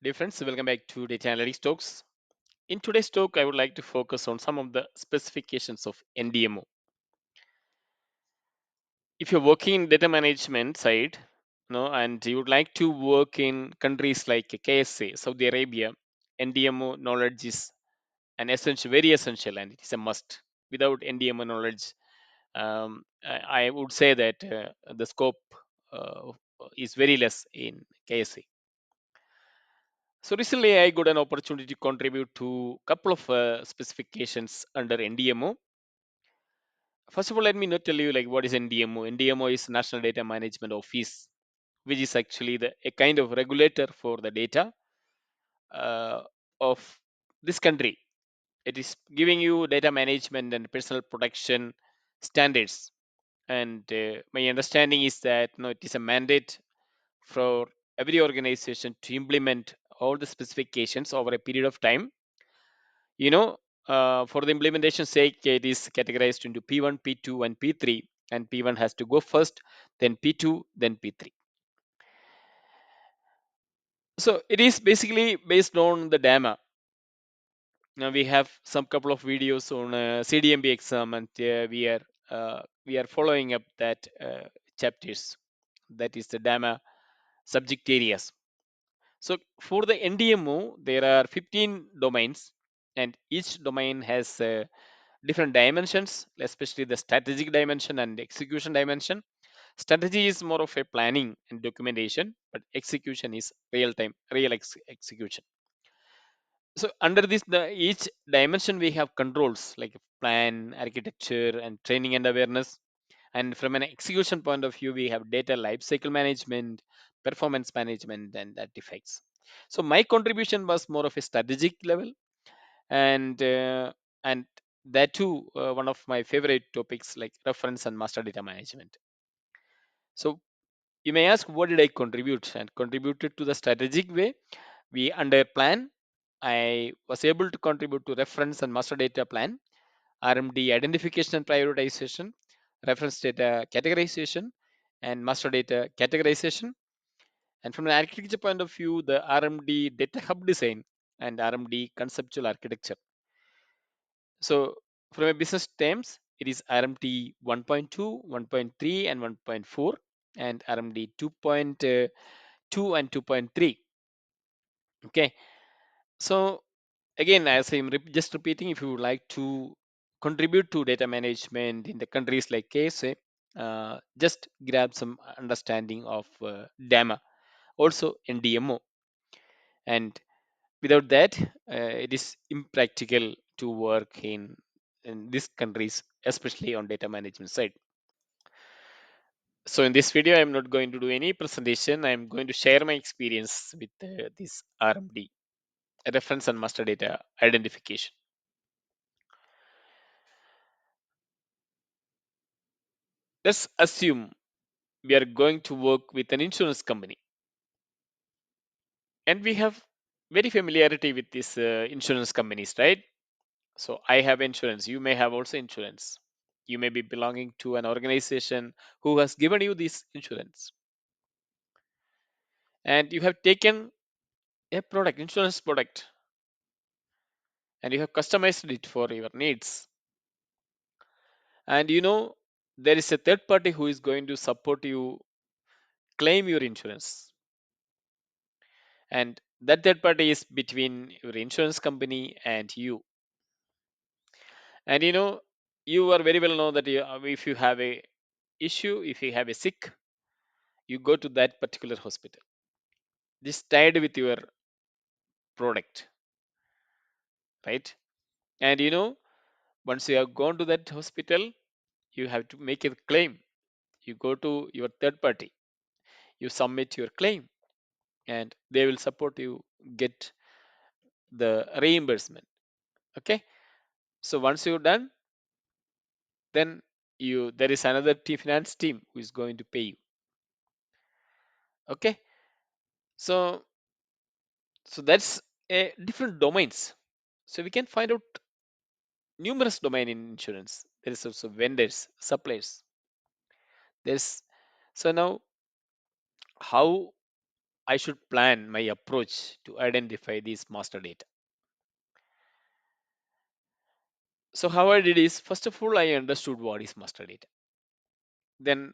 Dear friends, welcome back to Data Analytics Talks. In today's talk, I would like to focus on some of the specifications of NDMO. If you're working in data management side, and you would like to work in countries like KSA, Saudi Arabia, NDMO knowledge is an essential, very essential, and it is a must. Without NDMO knowledge, I would say that the scope uh, is very less in KSA. So recently, I got an opportunity to contribute to a couple of specifications under NDMO. First of all, let me not tell you like what is NDMO. NDMO is National Data Management Office, which is actually a kind of regulator for the data uh, of this country. It is giving you data management and personal protection standards. And my understanding is that it is a mandate for every organization to implement all the specifications over a period of time. you know for the implementation sake, it is categorized into P1, P2 and P3, and P1 has to go first, then P2, then P3. So it is basically based on the dama. Now we have some couple of videos on CDMB exam, and we are following up that chapters, that is the dama subject areas. So for the NDMO, there are 15 domains, and each domain has different dimensions, especially the strategic dimension and execution dimension. Strategy is more of a planning and documentation, but execution is real execution. So under this, each dimension we have controls like plan, architecture, and training and awareness. And from an execution point of view, we have data lifecycle management, performance management, and artifacts. So my contribution was more of a strategic level, and that too, one of my favorite topics like reference and master data management. So you may ask, what did I contribute? And contributed to the strategic way. We under plan, I was able to contribute to reference and master data plan, RMD identification and prioritization, reference data categorization, and master data categorization. And from an architecture point of view, the RMD data hub design and RMD conceptual architecture. So from a business terms, it is RMD 1.2, 1.3, and 1.4, and RMD 2.2 and 2.3. Okay. So again, as I'm just repeating, if you would like to contribute to data management in the countries like KSA, just grab some understanding of DAMA, also NDMO. And without that, it is impractical to work in these countries, especially on data management side. So in this video, I'm not going to do any presentation. I'm going to share my experience with this RMD, reference and master data identification. Let's assume we are going to work with an insurance company, and we have very familiarity with these insurance companies, right? So I have insurance, you may have also insurance. You may be belonging to an organization who has given you this insurance, and you have taken a product, insurance product, and you have customized it for your needs. And there is a third party who is going to support you claim your insurance, and that third party is between your insurance company and you. And you are very well know that if you have a issue, if you have a sick, you go to that particular hospital. This tied with your product, right? And once you have gone to that hospital, you have to make a claim. You go to your third party, you submit your claim, and they will support you get the reimbursement. Okay. So once you're done, then there is another finance team who is going to pay you. Okay. So so that's a different domains. So we can find out numerous domain in insurance. There is also vendors, suppliers. There's so now how I should plan my approach to identify these master data. So how I did is, first of all, I understood what is master data. Then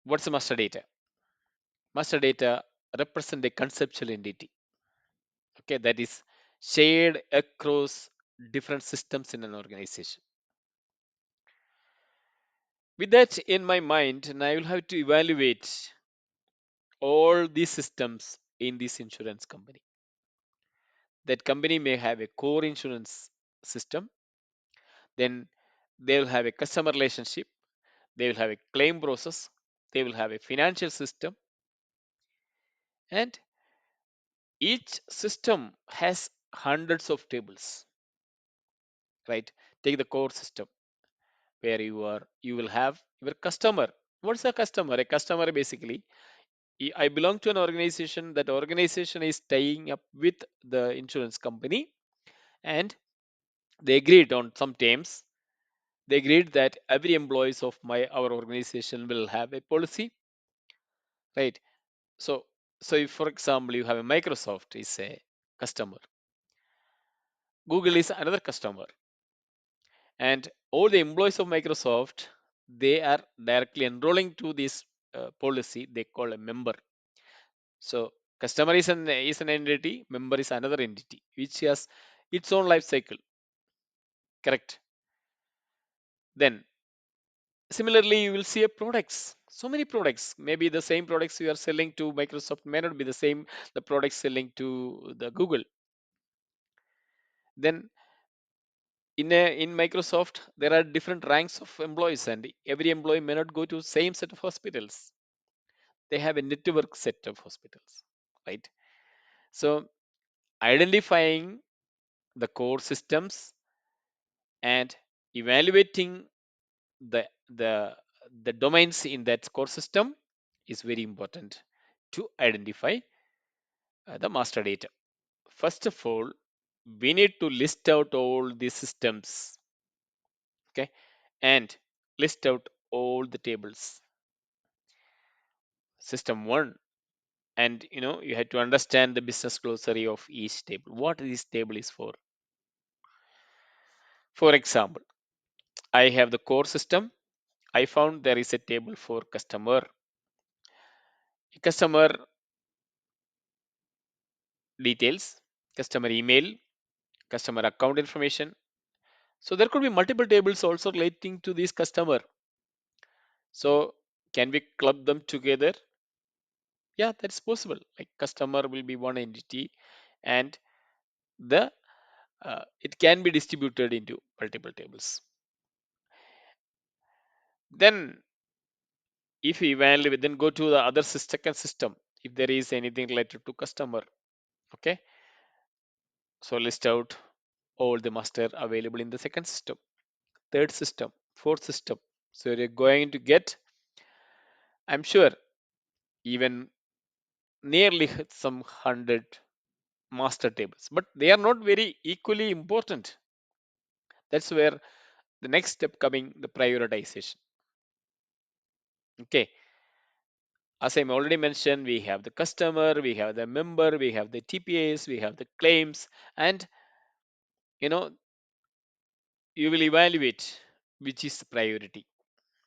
what's the master data? Master data represent a conceptual entity. Okay, that is shared across different systems in an organization. With that in my mind, and I will have to evaluate all these systems in this insurance company. That company may have a core insurance system, then they will have a customer relationship, they will have a claim process, they will have a financial system, and each system has hundreds of tables, right? Take the core system where you will have your customer. What's a customer? A customer basically, I belong to an organization. That organization is tying up with the insurance company, and they agreed on some terms. They agreed that every employees of my our organization will have a policy, right? So, so if for example you have a Microsoft is a customer, Google is another customer, and all the employees of Microsoft, they are directly enrolling to this policy. They call a member. So customer is an entity, member is another entity, which has its own life cycle. Correct. Then similarly, you will see a products. So many products. Maybe the same products you are selling to Microsoft may not be the same the products selling to the Google. Then in Microsoft, there are different ranks of employees, and every employee may not go to same set of hospitals. They have a network set of hospitals, right? So identifying the core systems and evaluating the the the domains in that core system is very important to identify the master data. First of all, we need to list out all the systems, okay, and list out all the tables. System one, and you had to understand the business glossary of each table. What this table is for? For example, I have the core system. I found there is a table for customer details, customer email, customer account information. So there could be multiple tables also relating to this customer. So can we club them together? Yeah, that's possible. Like customer will be one entity, and the it can be distributed into multiple tables. Then if we evaluate, then go to the other second system. If there is anything related to customer, okay. So list out all the master available in the second system, third system, fourth system. So you're going to get, I'm sure, even nearly some 100 master tables, but they are not very equally important. That's where the next step coming, the prioritization. Okay, as I already mentioned, we have the customer, we have the member, we have the TPAs, we have the claims, and you know you will evaluate which is the priority,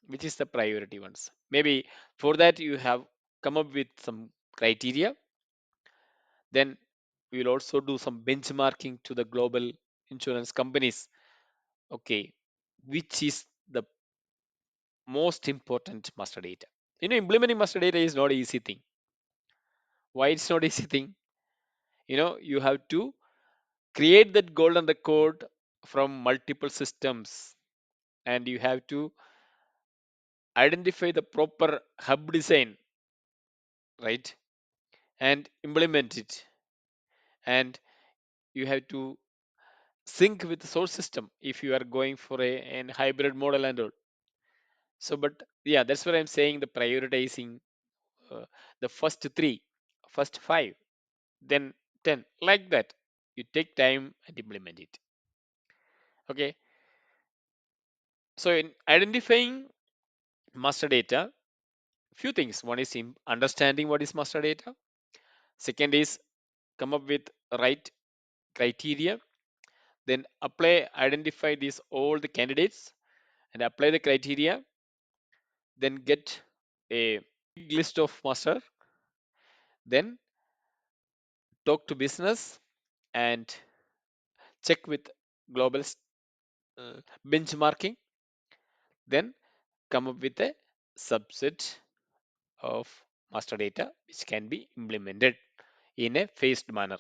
which is the priority ones. Maybe for that you have come up with some criteria. Then we will also do some benchmarking to the global insurance companies. Okay, which is the most important master data? Implementing master data is not easy thing. Why it's not easy thing? You have to create that golden record from multiple systems, and you have to identify the proper hub design, right, and implement it, and you have to sync with the source system if you are going for an hybrid model and all. So but yeah, that's what I'm saying, the prioritizing uh, the first three, first five, then 10, like that. You take time and implement it. Okay, so in identifying master data, few things. One is understanding what is master data. Second is come up with right criteria, then identify these all the candidates and apply the criteria, then get a big list of master, then talk to business and check with global benchmarking, then come up with a subset of master data which can be implemented in a phased manner.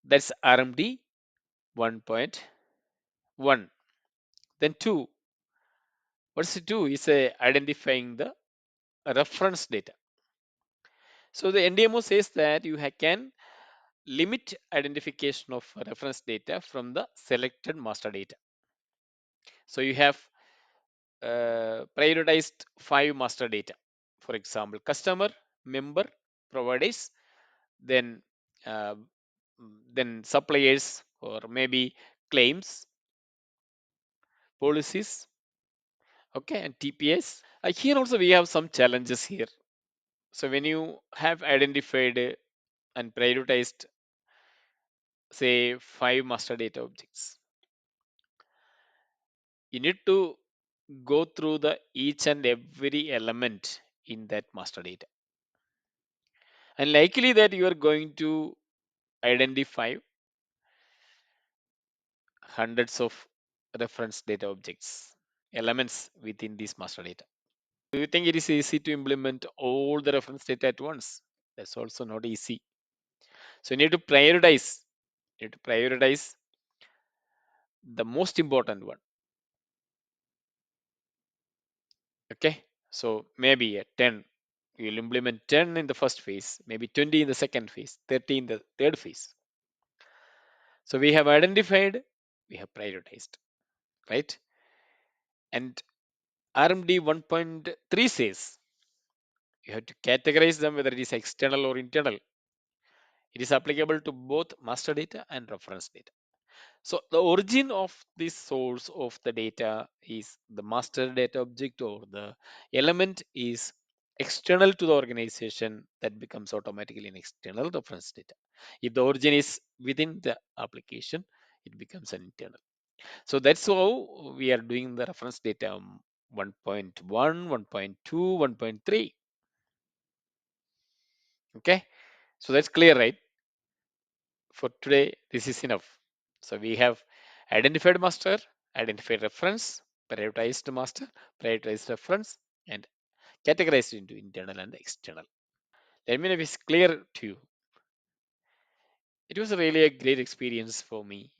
That's RMD 1.1. Then two, what's it do is identifying the reference data. So the NDMO says that you can limit identification of reference data from the selected master data. So you have prioritized 5 master data. For example, customer, member, providers, then uh, then suppliers or maybe claims, policies, okay, and TPS. Here also we have some challenges here. So when you have identified and prioritized, say, 5 master data objects, you need to go through the each and every element in that master data, and likely that you are going to identify hundreds of reference data objects, elements within this master data. Do you think it is easy to implement all the reference data at once? That's also not easy. So you need to prioritize. You need to prioritize the most important one. Okay. So maybe at 10, you'll implement 10 in the first phase, maybe 20 in the second phase, 30 in the third phase. So we have identified, we have prioritized, right? And RMD 1.3 says you have to categorize them whether it is external or internal. It is applicable to both master data and reference data. So the origin of this source of the data is the master data object, or the element is external to the organization, that becomes automatically an external reference data. If the origin is within the application, it becomes an internal. So that's how we are doing the reference data 1.1, 1.2, 1.3. Okay, so that's clear, right? For today, this is enough. So we have identified master, identified reference, prioritized master, prioritized reference, and categorized into internal and external. Let me know if it's clear to you. It was really a great experience for me.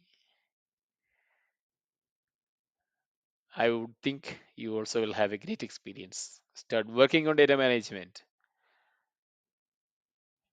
I would think you also will have a great experience. Start working on data management.